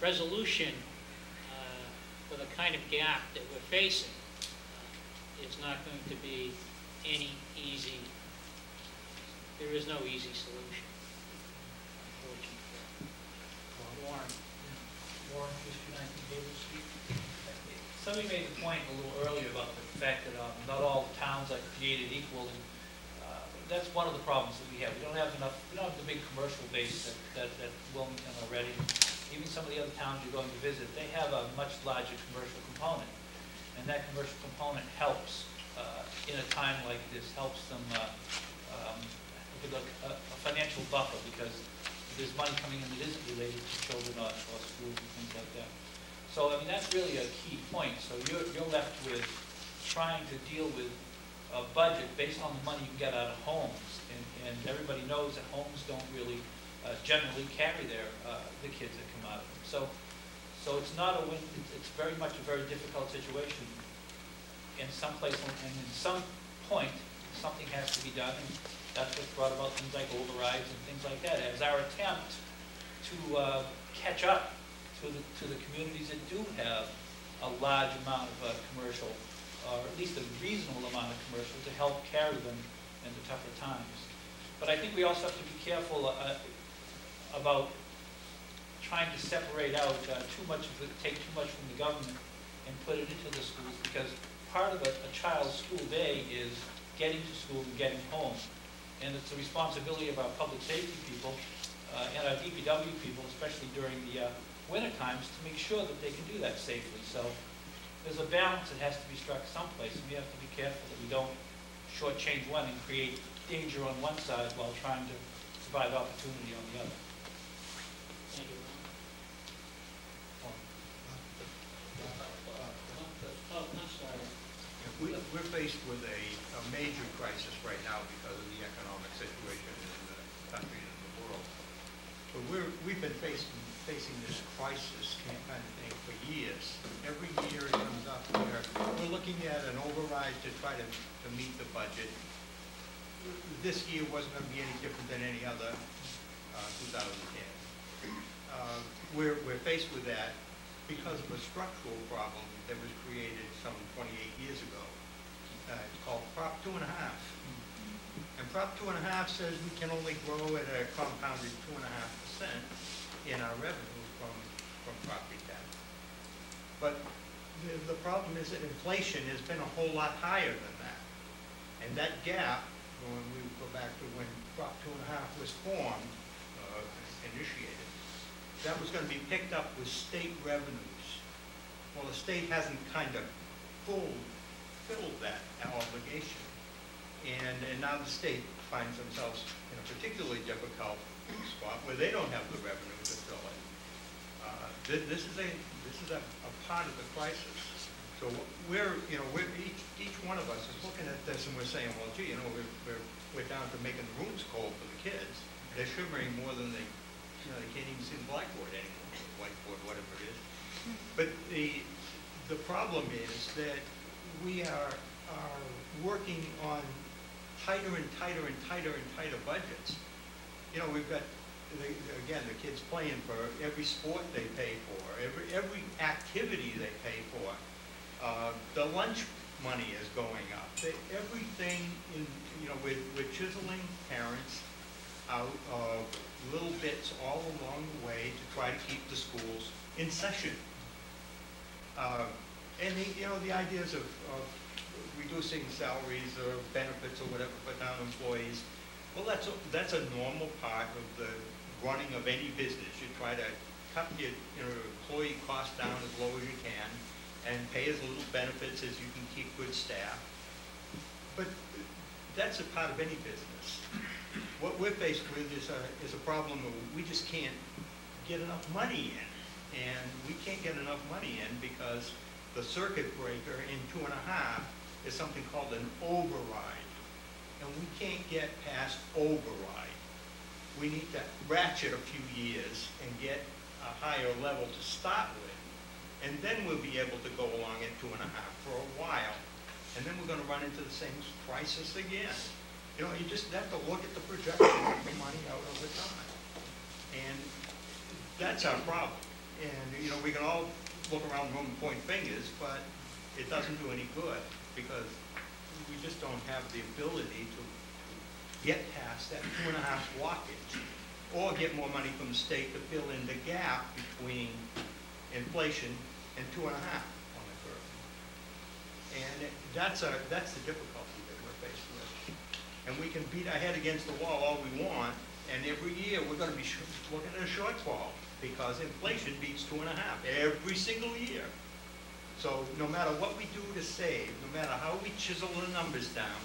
resolution for the kind of gap that we're facing is not going to be any easy. There is no easy solution, unfortunately. Warren. Warren, History 19 Davis Street. Somebody made the point a little earlier about the fact that not all towns are created equal, and that's one of the problems that we have. We don't have the big commercial base that Wilmington already. Even some of the other towns you're going to visit, they have a much larger commercial component, and that commercial component helps in a time like this, helps them with a financial buffer, because there's money coming in that isn't related to children or schools and things like that. So I mean, that's really a key point. So you're left with trying to deal with a budget based on the money you get out of homes, and everybody knows that homes don't really generally carry the kids that come out of them. So it's not a win. It's very much a very difficult situation in some place, and in some point something has to be done, and that's what's brought about things like overrides and things like that, as our attempt to catch up to the communities that do have a large amount of commercial, or at least a reasonable amount of commercial, to help carry them in the tougher times. But I think we also have to be careful about trying to separate out take too much from the government and put it into the schools, because part of a child's school day is getting to school and getting home. And it's the responsibility of our public safety people and our DPW people, especially during the winter times, to make sure that they can do that safely. So there's a balance that has to be struck someplace, and we have to be careful that we don't shortchange one and create danger on one side while trying to provide opportunity on the other. Thank you, Ron. Oh, I'm sorry. We're faced with a major crisis right now because of the economic situation in the country and in the world. But we've been facing this crisis kind of thing for years. Every year it comes up where we're looking at an override to try to meet the budget. This year wasn't going to be any different than any other 2010. We're faced with that because of a structural problem that was created some 28 years ago. It's called Prop 2.5. And Prop 2.5 says we can only grow at a compounded 2.5% in our revenue from property tax. But the problem is that inflation has been a whole lot higher than that. And that gap, when we go back to when Prop 2.5 was formed, initiated, that was going to be picked up with state revenues. Well, the state hasn't kind of filled that obligation. And now the state finds themselves in a particularly difficult spot where they don't have the revenue to fill it. This is a part of the crisis. So each one of us is looking at this and we're saying, well, gee, we're down to making the rooms cold for the kids. They're shivering more than they can't even see the blackboard anymore, whiteboard, whatever it is. But the problem is that we are working on tighter and tighter and tighter and tighter budgets. We've got, again, the kids playing for every sport they pay for, every activity they pay for. The lunch money is going up. Everything we're chiseling parents out of little bits all along the way to try to keep the schools in session. And the ideas of reducing salaries or benefits or whatever for town employees, well, that's a normal part of the running of any business. You try to cut your employee costs down as low as you can and pay as little benefits as you can keep good staff. But that's a part of any business. What we're faced with is a problem of we just can't get enough money in. And we can't get enough money in because the circuit breaker in 2.5 is something called an override. And we can't get past override. We need to ratchet a few years and get a higher level to start with. And then we'll be able to go along at 2.5 for a while. And then we're going to run into the same crisis again. You just have to look at the projection of the money out over time. And that's our problem. And, you know, we can all look around the room and point fingers, but it doesn't do any good, because we just don't have the ability to get past that 2.5 blockage, or get more money from the state to fill in the gap between inflation and 2.5 on the curve. And that's the difficulty that we're faced with. And we can beat our head against the wall all we want, and every year we're gonna be looking at a shortfall, because inflation beats 2.5 every single year. So no matter what we do to save, no matter how we chisel the numbers down,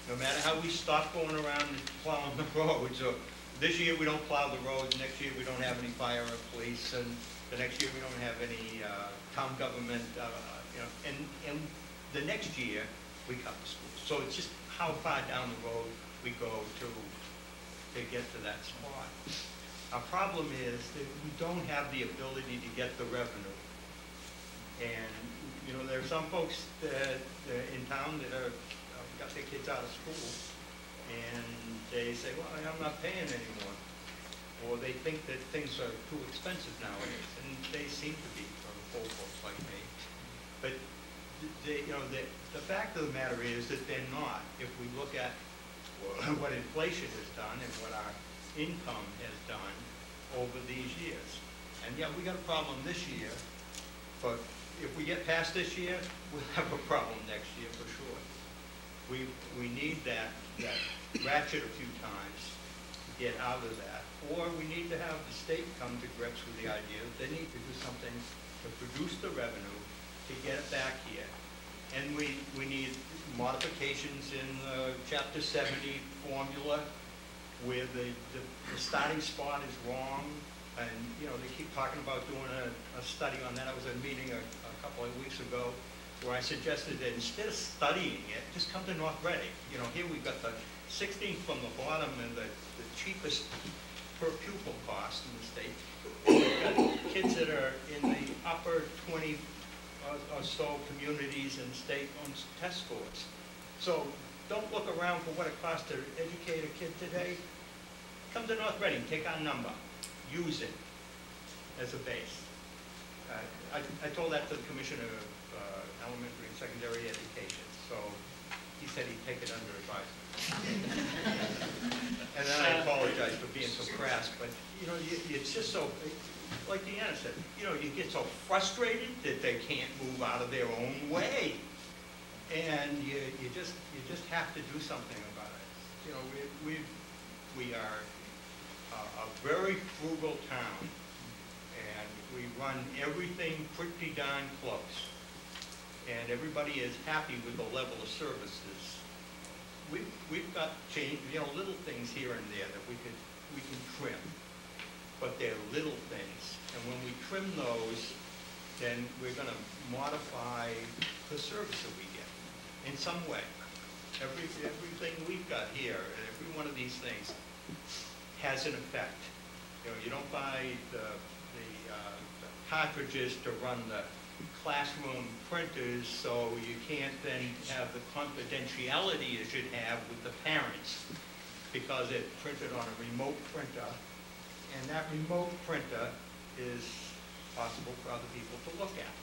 no matter how we stop going around and plowing the roads, or this year we don't plow the roads, next year we don't have any fire or police, and the next year we don't have any town government, you know, and the next year we cut the schools. So it's just how far down the road we go to get to that spot. Our problem is that we don't have the ability to get the revenue. And, you know, there are some folks that in town that are, got their kids out of school, and they say, well, I'm not paying anymore. Or they think that things are too expensive nowadays, and they seem to be for old folks like me. But, you know, the fact of the matter is that they're not. If we look at what inflation has done and what our income has done over these years. And yeah, we got a problem this year, but if we get past this year, we'll have a problem next year for sure. We need that ratchet a few times to get out of that. Or we need to have the state come to grips with the idea that they need to do something to produce the revenue to get it back here. And we need modifications in Chapter 70 formula, where the starting spot is wrong. And, you know, they keep talking about doing a study on that. I was at a meeting a couple of weeks ago where I suggested that instead of studying it, just come to North Reading. You know, here we've got the 16th from the bottom and the cheapest per pupil cost in the state. We've got kids that are in the upper 20 or so communities in state-owned test scores. So don't look around for what it costs to educate a kid today. Come to North Reading, take our number, use it as a base. I told that to the Commissioner of Elementary and Secondary Education, so he said he'd take it under advisement. And then I apologize for being so crass, but you know, it's just so, like Deanna said, you know, you get so frustrated that they can't move out of their own way. And you just have to do something about it. You know, we are a very frugal town, and we run everything pretty darn close. And everybody is happy with the level of services. We've got change, you know, little things here and there that we can trim, but they're little things. And when we trim those, then we're going to modify the service that we get in some way. Everything we've got here, every one of these things has an effect. You know, you don't buy the cartridges to run the classroom printers, so you can't then have the confidentiality you should have with the parents, because it's printed on a remote printer, and that remote printer is possible for other people to look at.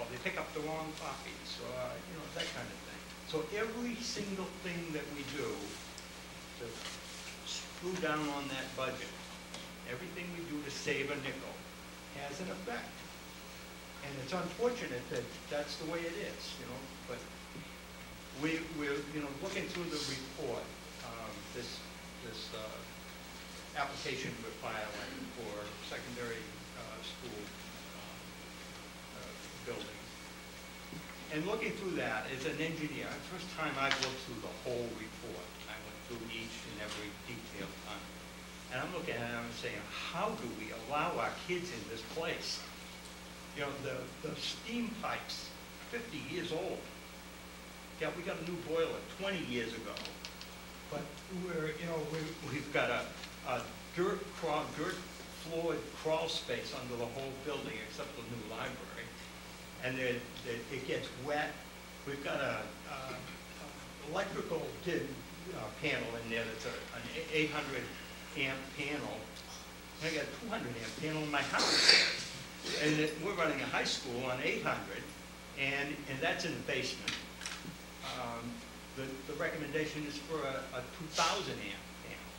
Or they pick up the wrong copies, or you know, that kind of thing. So every single thing that we do to screw down on that budget, everything we do to save a nickel, has an effect. And it's unfortunate that that's the way it is, you know. But we're you know, looking through the report, this application we're filing for secondary school buildings. And looking through that, as an engineer, the first time I've looked through the whole report. I went through each and every detail on it. And I'm looking at it and I'm saying, how do we allow our kids in this place? You know, the steam pipes, 50 years old. Yeah, we got a new boiler 20 years ago. But we've got a dirt floored crawl space under the whole building except the new library. And it gets wet. We've got a electrical panel in there that's an 800 amp panel. I got 200 amp panel in my house. And we're running a high school on 800, and that's in the basement. The recommendation is for a 2,000 amp panel.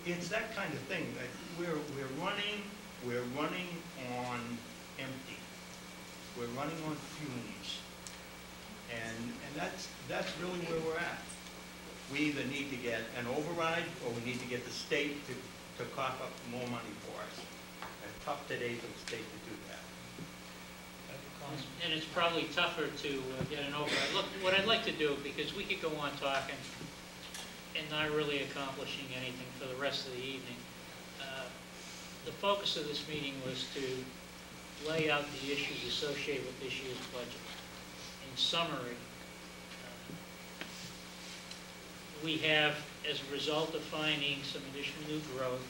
It's that kind of thing, that we're running on empty. We're running on fumes. And that's really where we're at. We either need to get an override, or we need to get the state to cough up more money for us. It's tough today for the state to do that. And it's probably tougher to get an override. Look, what I'd like to do, because we could go on talking and not really accomplishing anything for the rest of the evening. The focus of this meeting was to lay out the issues associated with this year's budget. In summary, we have, as a result of finding some additional new growth,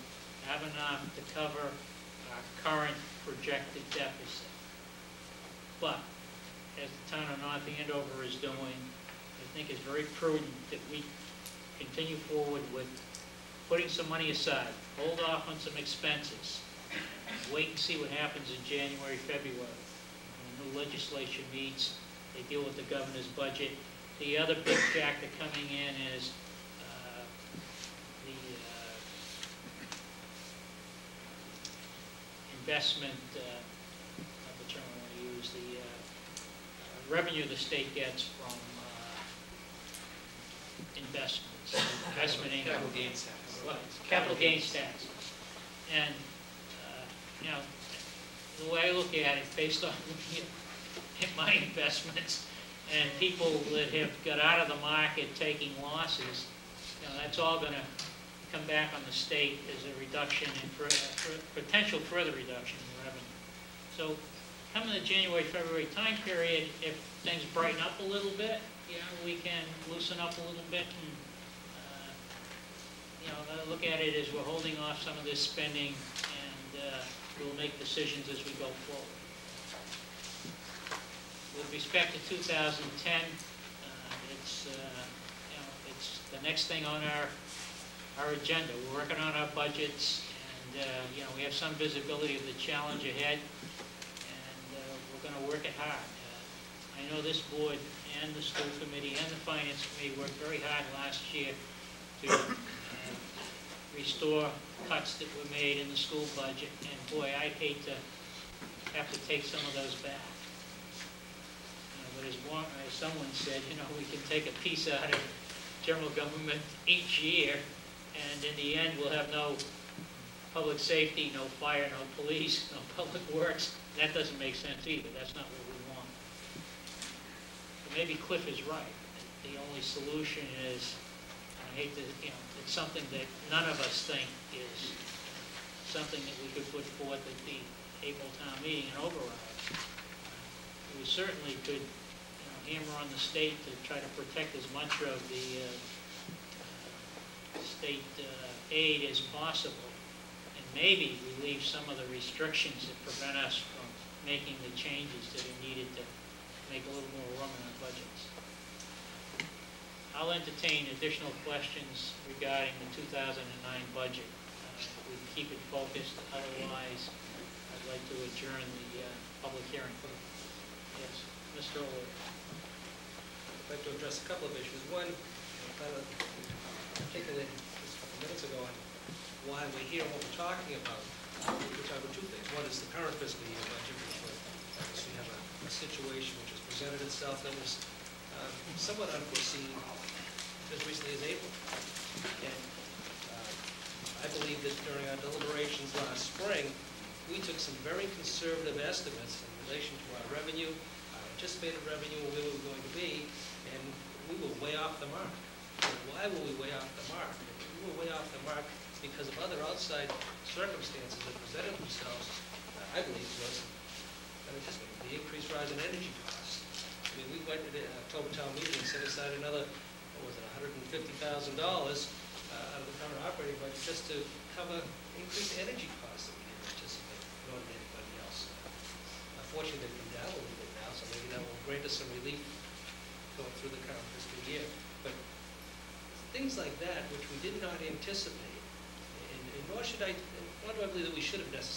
have enough to cover our current projected deficit. But, as the town of North Andover is doing, I think it's very prudent that we continue forward with putting some money aside, hold off on some expenses, wait and see what happens in January, February. When the new legislature meets, they deal with the governor's budget. The other big factor coming in is investment, not the term I want to use, the revenue the state gets from investments, investment income. Capital gains tax. What? Capital gains tax. And, you know, the way I look at it, based on looking at my investments and people that have got out of the market taking losses, you know, that's all going to come back on the state as a reduction in potential further reduction in revenue. So, coming the January, February time period, if things brighten up a little bit, you know, we can loosen up a little bit and, you know, look at it as we're holding off some of this spending, and we'll make decisions as we go forward. With respect to 2010, it's you know, it's the next thing on our agenda. We're working on our budgets, and you know, we have some visibility of the challenge ahead, and we're going to work it hard. I know this board and the school committee and the finance committee worked very hard last year to restore cuts that were made in the school budget, and boy, I'd hate to have to take some of those back. But as someone said, you know, we can take a piece out of general government each year, and in the end, we'll have no public safety, no fire, no police, no public works. That doesn't make sense either. That's not what we want. But maybe Cliff is right. The only solution is, I hate to, you know, it's something that none of us think is something that we could put forth at the April town meeting and override. We certainly could, you know, hammer on the state to try to protect as much of the state aid as possible, and maybe relieve some of the restrictions that prevent us from making the changes that are needed to make a little more room in our budgets. I'll entertain additional questions regarding the 2009 budget. We can keep it focused, otherwise I'd like to adjourn the public hearing. Yes, Mr. O'Leary. I'd like to address a couple of issues. One, kind of articulated just a couple minutes ago on why we're here, what we're talking about. We're talking about two things. One is the current fiscal year budget, which we have a situation which has presented itself that was somewhat unforeseen as recently as April. And I believe that during our deliberations last spring, we took some very conservative estimates in relation to our revenue, our anticipated revenue, where we were going to be, and we were way off the mark. Why were we way off the mark? We were way off the mark because of other outside circumstances that presented themselves, I believe, to us, unanticipated. The increased rise in energy costs. I mean, we went to the October town meeting and set aside another, what was it, $150,000 out of the current operating budget just to cover increased energy costs that we didn't anticipate, nor did anybody else. Unfortunately, they've come down a little bit now, so maybe that will grant us some relief going through the current fiscal year. But things like that, which we did not anticipate, and nor do I believe that we should have necessarily